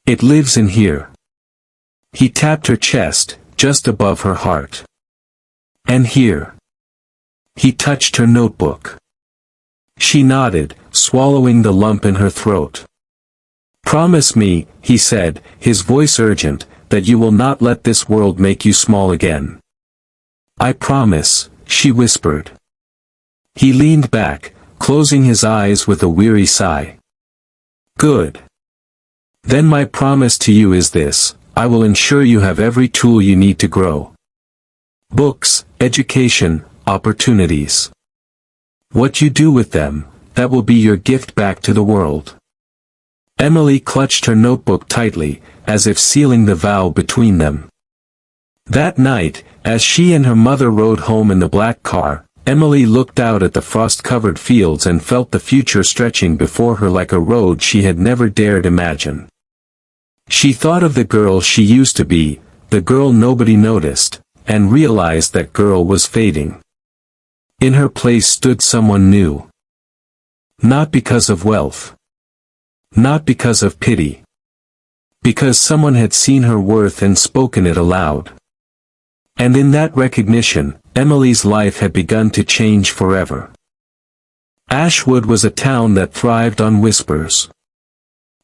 It lives in here. He tapped her chest, just above her heart. And here. He touched her notebook. She nodded, swallowing the lump in her throat. Promise me, he said, his voice urgent, that you will not let this world make you small again. I promise, she whispered. He leaned back, closing his eyes with a weary sigh. Good. Then my promise to you is this, I will ensure you have every tool you need to grow. Books, education, opportunities. What you do with them, that will be your gift back to the world. Emily clutched her notebook tightly, as if sealing the vow between them. That night, as she and her mother rode home in the black car, Emily looked out at the frost-covered fields and felt the future stretching before her like a road she had never dared imagine. She thought of the girl she used to be, the girl nobody noticed, and realized that girl was fading. In her place stood someone new. Not because of wealth. Not because of pity. Because someone had seen her worth and spoken it aloud. And in that recognition, Emily's life had begun to change forever. Ashwood was a town that thrived on whispers.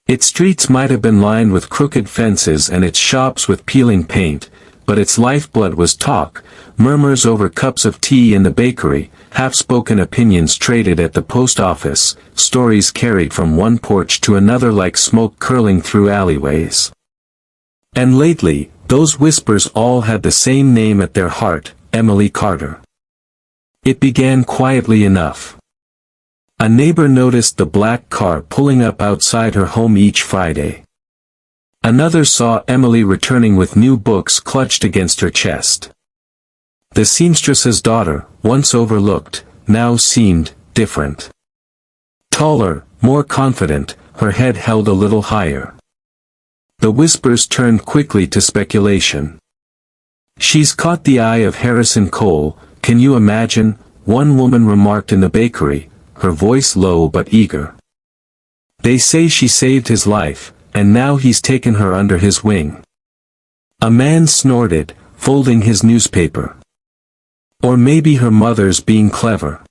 Its streets might have been lined with crooked fences and its shops with peeling paint, but its lifeblood was talk, murmurs over cups of tea in the bakery, half-spoken opinions traded at the post office, stories carried from one porch to another like smoke curling through alleyways. And lately, those whispers all had the same name at their heart, Emily Carter. It began quietly enough. A neighbor noticed the black car pulling up outside her home each Friday. Another saw Emily returning with new books clutched against her chest. The seamstress's daughter, once overlooked, now seemed different. Taller, more confident, her head held a little higher. The whispers turned quickly to speculation. "She's caught the eye of Harrison Cole, can you imagine?" one woman remarked in the bakery, her voice low but eager. "They say she saved his life, and now he's taken her under his wing." A man snorted, folding his newspaper. "Or maybe her mother's being clever.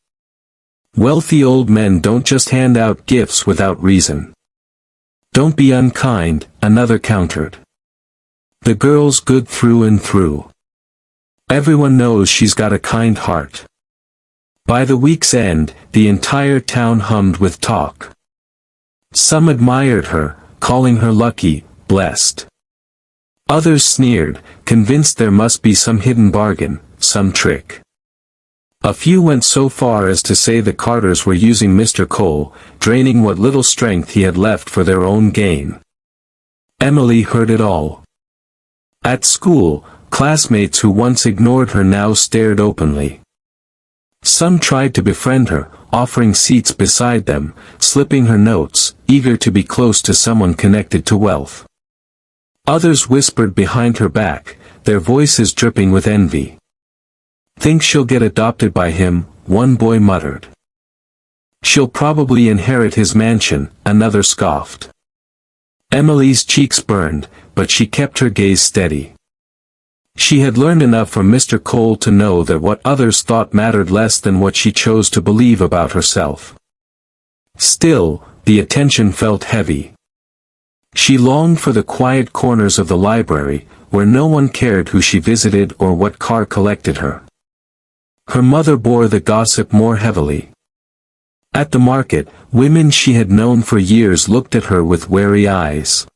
Wealthy old men don't just hand out gifts without reason." "Don't be unkind," another countered. "The girl's good through and through. Everyone knows she's got a kind heart." By the week's end, the entire town hummed with talk. Some admired her, calling her lucky, blessed. Others sneered, convinced there must be some hidden bargain, some trick. A few went so far as to say the Carters were using Mr. Cole, draining what little strength he had left for their own gain. Emily heard it all. At school, classmates who once ignored her now stared openly. Some tried to befriend her, offering seats beside them, slipping her notes, eager to be close to someone connected to wealth. Others whispered behind her back, their voices dripping with envy. "Think she'll get adopted by him," one boy muttered. "She'll probably inherit his mansion," another scoffed. Emily's cheeks burned, but she kept her gaze steady. She had learned enough from Mr. Cole to know that what others thought mattered less than what she chose to believe about herself. Still, the attention felt heavy. She longed for the quiet corners of the library, where no one cared who she visited or what car collected her. Her mother bore the gossip more heavily. At the market, women she had known for years looked at her with wary eyes.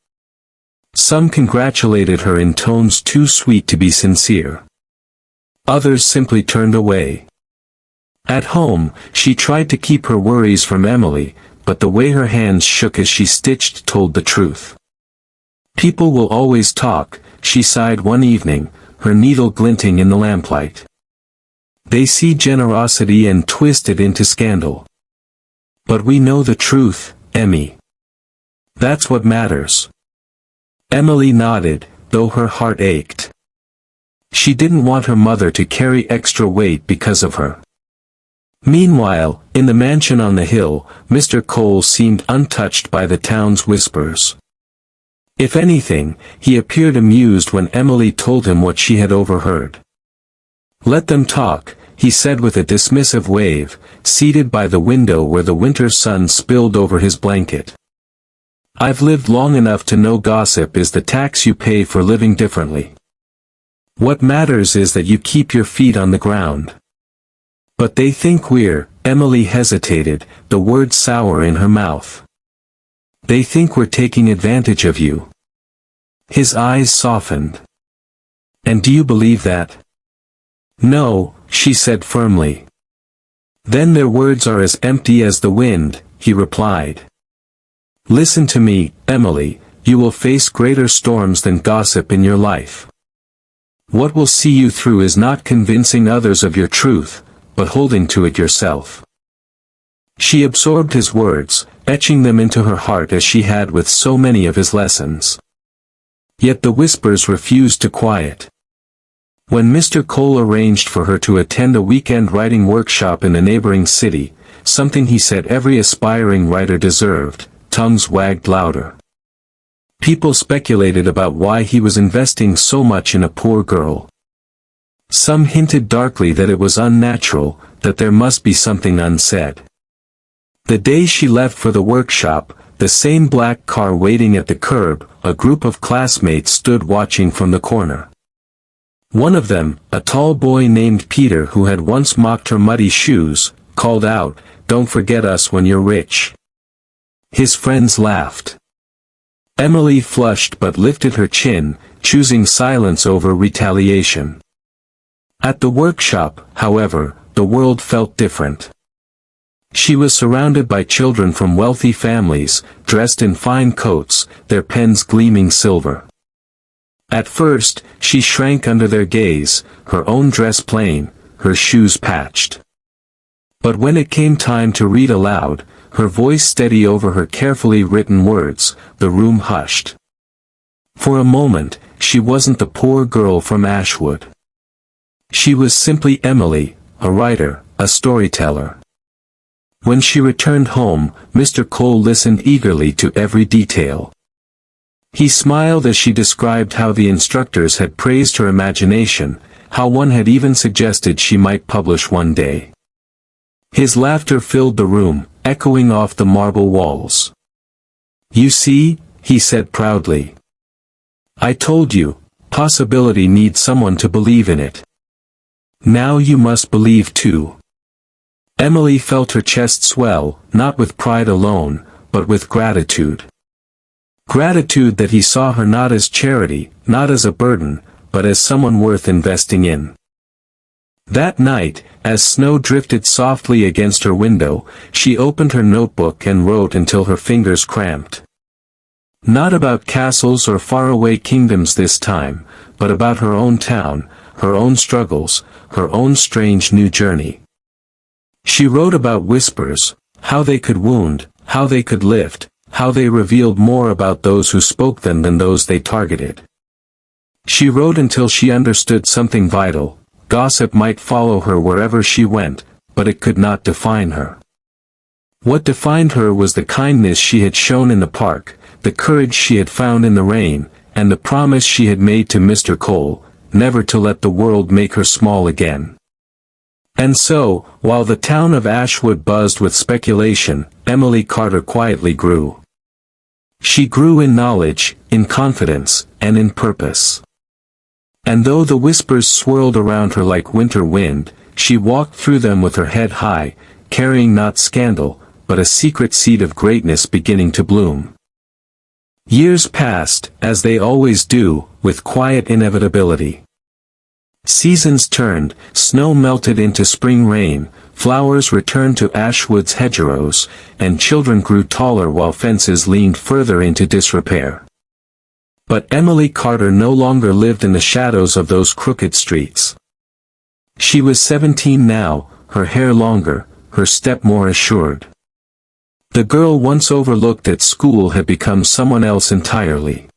Some congratulated her in tones too sweet to be sincere. Others simply turned away. At home, she tried to keep her worries from Emily, but the way her hands shook as she stitched told the truth. "People will always talk," she sighed one evening, her needle glinting in the lamplight. "They see generosity and twist it into scandal. But we know the truth, Emmy. That's what matters." Emily nodded, though her heart ached. She didn't want her mother to carry extra weight because of her. Meanwhile, in the mansion on the hill, Mr. Cole seemed untouched by the town's whispers. If anything, he appeared amused when Emily told him what she had overheard. "Let them talk," he said with a dismissive wave, seated by the window where the winter sun spilled over his blanket. "I've lived long enough to know gossip is the tax you pay for living differently. What matters is that you keep your feet on the ground." "But they think we're," Emily hesitated, the word sour in her mouth. "They think we're taking advantage of you." His eyes softened. "And do you believe that?" "No," she said firmly. "Then their words are as empty as the wind," he replied. "Listen to me, Emily, you will face greater storms than gossip in your life. What will see you through is not convincing others of your truth, but holding to it yourself." She absorbed his words, etching them into her heart as she had with so many of his lessons. Yet the whispers refused to quiet. When Mr. Cole arranged for her to attend a weekend writing workshop in a neighboring city, something he said every aspiring writer deserved, tongues wagged louder. People speculated about why he was investing so much in a poor girl. Some hinted darkly that it was unnatural, that there must be something unsaid. The day she left for the workshop, the same black car waiting at the curb, a group of classmates stood watching from the corner. One of them, a tall boy named Peter who had once mocked her muddy shoes, called out, "Don't forget us when you're rich." His friends laughed. Emily flushed but lifted her chin, choosing silence over retaliation. At the workshop, however, the world felt different. She was surrounded by children from wealthy families, dressed in fine coats, their pens gleaming silver. At first, she shrank under their gaze, her own dress plain, her shoes patched. But when it came time to read aloud, her voice steady over her carefully written words, the room hushed. For a moment, she wasn't the poor girl from Ashwood. She was simply Emily, a writer, a storyteller. When she returned home, Mr. Cole listened eagerly to every detail. He smiled as she described how the instructors had praised her imagination, how one had even suggested she might publish one day. His laughter filled the room, echoing off the marble walls. "You see," he said proudly. "I told you, possibility needs someone to believe in it. Now you must believe too." Emily felt her chest swell, not with pride alone, but with gratitude. Gratitude that he saw her not as charity, not as a burden, but as someone worth investing in. That night, as snow drifted softly against her window, she opened her notebook and wrote until her fingers cramped. Not about castles or faraway kingdoms this time, but about her own town, her own struggles, her own strange new journey. She wrote about whispers, how they could wound, how they could lift, how they revealed more about those who spoke them than those they targeted. She wrote until she understood something vital: gossip might follow her wherever she went, but it could not define her. What defined her was the kindness she had shown in the park, the courage she had found in the rain, and the promise she had made to Mr. Cole, never to let the world make her small again. And so, while the town of Ashwood buzzed with speculation, Emily Carter quietly grew. She grew in knowledge, in confidence, and in purpose. And though the whispers swirled around her like winter wind, she walked through them with her head high, carrying not scandal, but a secret seed of greatness beginning to bloom. Years passed, as they always do, with quiet inevitability. Seasons turned, snow melted into spring rain, flowers returned to Ashwood's hedgerows, and children grew taller while fences leaned further into disrepair. But Emily Carter no longer lived in the shadows of those crooked streets. She was 17 now, her hair longer, her step more assured. The girl once overlooked at school had become someone else entirely.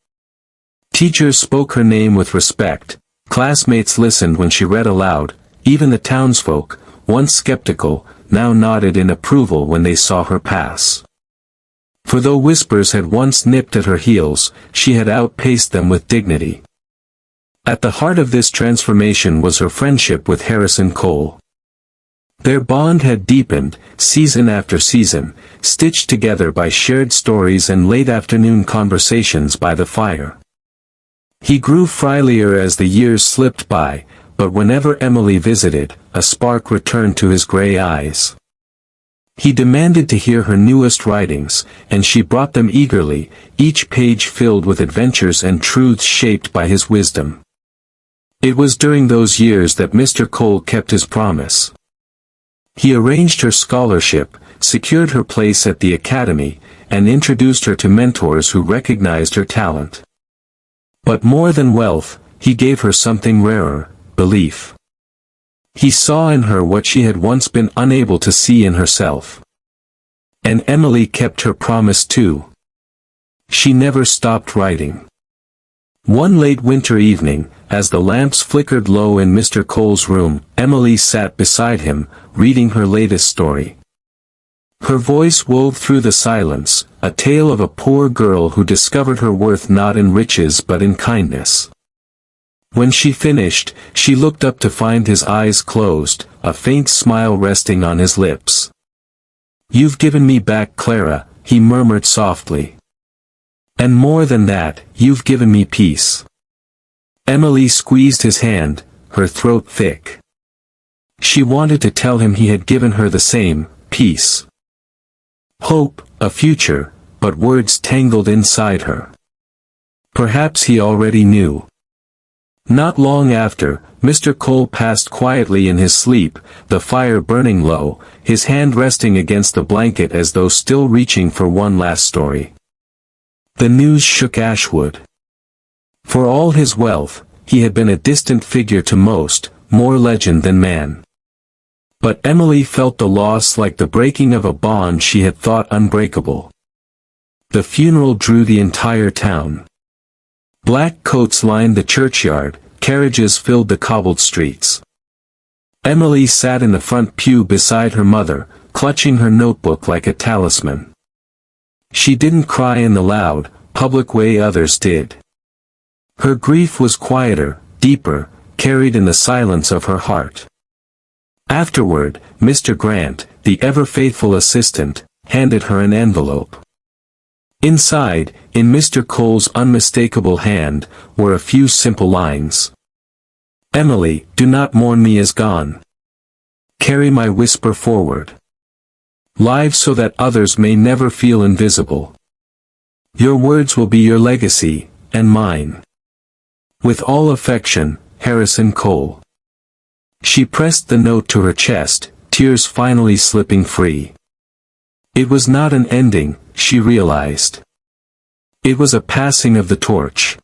Teachers spoke her name with respect, classmates listened when she read aloud, even the townsfolk, once skeptical, now nodded in approval when they saw her pass. For though whispers had once nipped at her heels, she had outpaced them with dignity. At the heart of this transformation was her friendship with Harrison Cole. Their bond had deepened, season after season, stitched together by shared stories and late afternoon conversations by the fire. He grew friendlier as the years slipped by, but whenever Emily visited, a spark returned to his gray eyes. He demanded to hear her newest writings, and she brought them eagerly, each page filled with adventures and truths shaped by his wisdom. It was during those years that Mr. Cole kept his promise. He arranged her scholarship, secured her place at the academy, and introduced her to mentors who recognized her talent. But more than wealth, he gave her something rarer: belief. He saw in her what she had once been unable to see in herself. And Emily kept her promise too. She never stopped writing. One late winter evening, as the lamps flickered low in Mr. Cole's room, Emily sat beside him, reading her latest story. Her voice wove through the silence, a tale of a poor girl who discovered her worth not in riches but in kindness. When she finished, she looked up to find his eyes closed, a faint smile resting on his lips. "You've given me back Clara," he murmured softly. And more than that, you've given me peace. Emily squeezed his hand, her throat thick. She wanted to tell him he had given her the same, peace. Hope, a future, but words tangled inside her. Perhaps he already knew. Not long after, Mr. Cole passed quietly in his sleep, the fire burning low, his hand resting against the blanket as though still reaching for one last story. The news shook Ashwood. For all his wealth, he had been a distant figure to most, more legend than man. But Emily felt the loss like the breaking of a bond she had thought unbreakable. The funeral drew the entire town. Black coats lined the churchyard, carriages filled the cobbled streets. Emily sat in the front pew beside her mother, clutching her notebook like a talisman. She didn't cry in the loud, public way others did. Her grief was quieter, deeper, carried in the silence of her heart. Afterward, Mr. Grant, the ever-faithful assistant, handed her an envelope. Inside, in Mr. Cole's unmistakable hand, were a few simple lines. Emily, do not mourn me as gone. Carry my whisper forward. Live so that others may never feel invisible. Your words will be your legacy, and mine. With all affection, Harrison Cole. She pressed the note to her chest, tears finally slipping free. It was not an ending, she realized. It was a passing of the torch.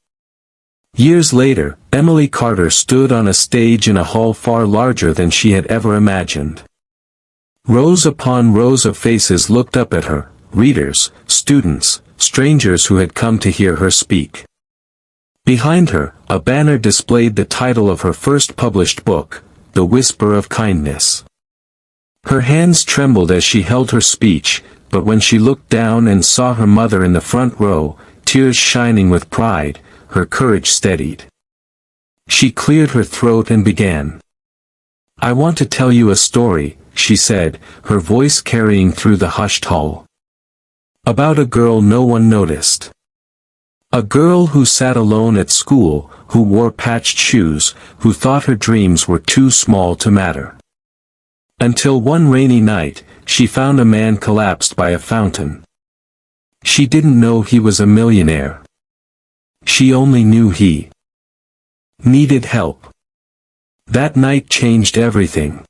Years later, Emily Carter stood on a stage in a hall far larger than she had ever imagined. Rows upon rows of faces looked up at her, readers, students, strangers who had come to hear her speak. Behind her, a banner displayed the title of her first published book, The Whisper of Kindness. Her hands trembled as she held her speech, but when she looked down and saw her mother in the front row, tears shining with pride, her courage steadied. She cleared her throat and began. I want to tell you a story, she said, her voice carrying through the hushed hall. About a girl no one noticed. A girl who sat alone at school, who wore patched shoes, who thought her dreams were too small to matter. Until one rainy night, she found a man collapsed by a fountain. She didn't know he was a millionaire. She only knew he needed help. That night changed everything.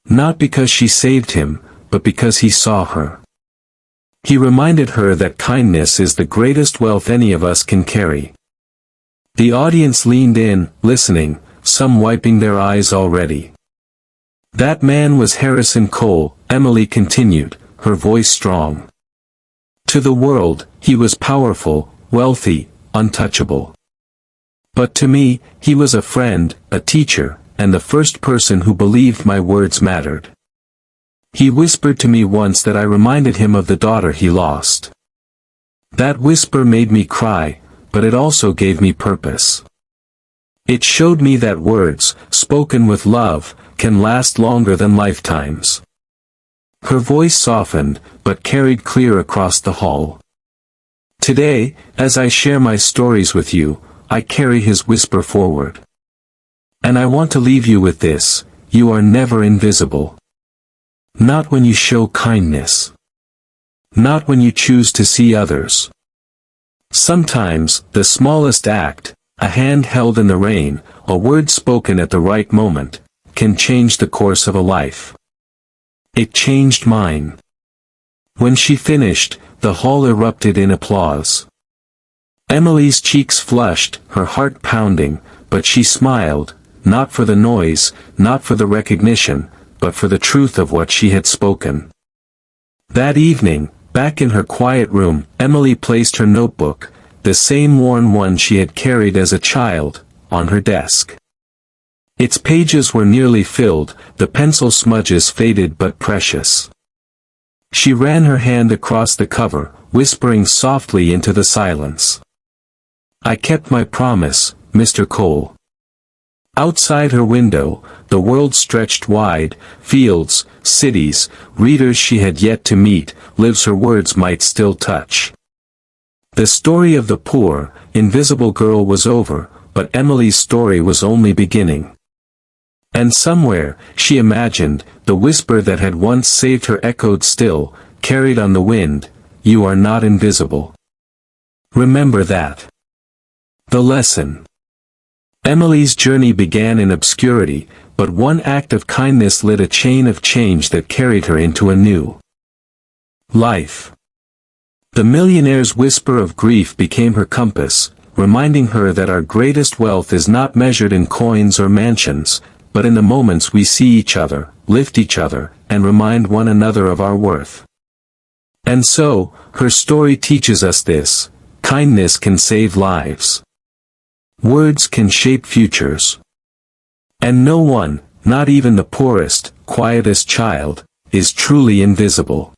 Not because she saved him, but because he saw her. He reminded her that kindness is the greatest wealth any of us can carry. The audience leaned in, listening, some wiping their eyes already. That man was Harrison Cole, Emily continued, her voice strong. To the world, he was powerful, wealthy, untouchable. But to me, he was a friend, a teacher, and the first person who believed my words mattered. He whispered to me once that I reminded him of the daughter he lost. That whisper made me cry, but it also gave me purpose. It showed me that words, spoken with love, can last longer than lifetimes. Her voice softened, but carried clear across the hall. Today, as I share my stories with you, I carry his whisper forward. And I want to leave you with this: you are never invisible. Not when you show kindness. Not when you choose to see others. Sometimes, the smallest act, a hand held in the rain, a word spoken at the right moment, can change the course of a life. It changed mine. When she finished, the hall erupted in applause. Emily's cheeks flushed, her heart pounding, but she smiled, not for the noise, not for the recognition, but for the truth of what she had spoken. That evening, back in her quiet room, Emily placed her notebook, the same worn one she had carried as a child, on her desk. Its pages were nearly filled, the pencil smudges faded but precious. She ran her hand across the cover, whispering softly into the silence. I kept my promise, Mr. Cole. Outside her window, the world stretched wide, fields, cities, readers she had yet to meet, lives her words might still touch. The story of the poor, invisible girl was over, but Emily's story was only beginning. And somewhere, she imagined, the whisper that had once saved her echoed still, carried on the wind, "You are not invisible. Remember that." The lesson. Emily's journey began in obscurity, but one act of kindness lit a chain of change that carried her into a new life. The millionaire's whisper of grief became her compass, reminding her that our greatest wealth is not measured in coins or mansions, but in the moments we see each other, lift each other, and remind one another of our worth. And so, her story teaches us this: kindness can save lives. Words can shape futures. And no one, not even the poorest, quietest child, is truly invisible.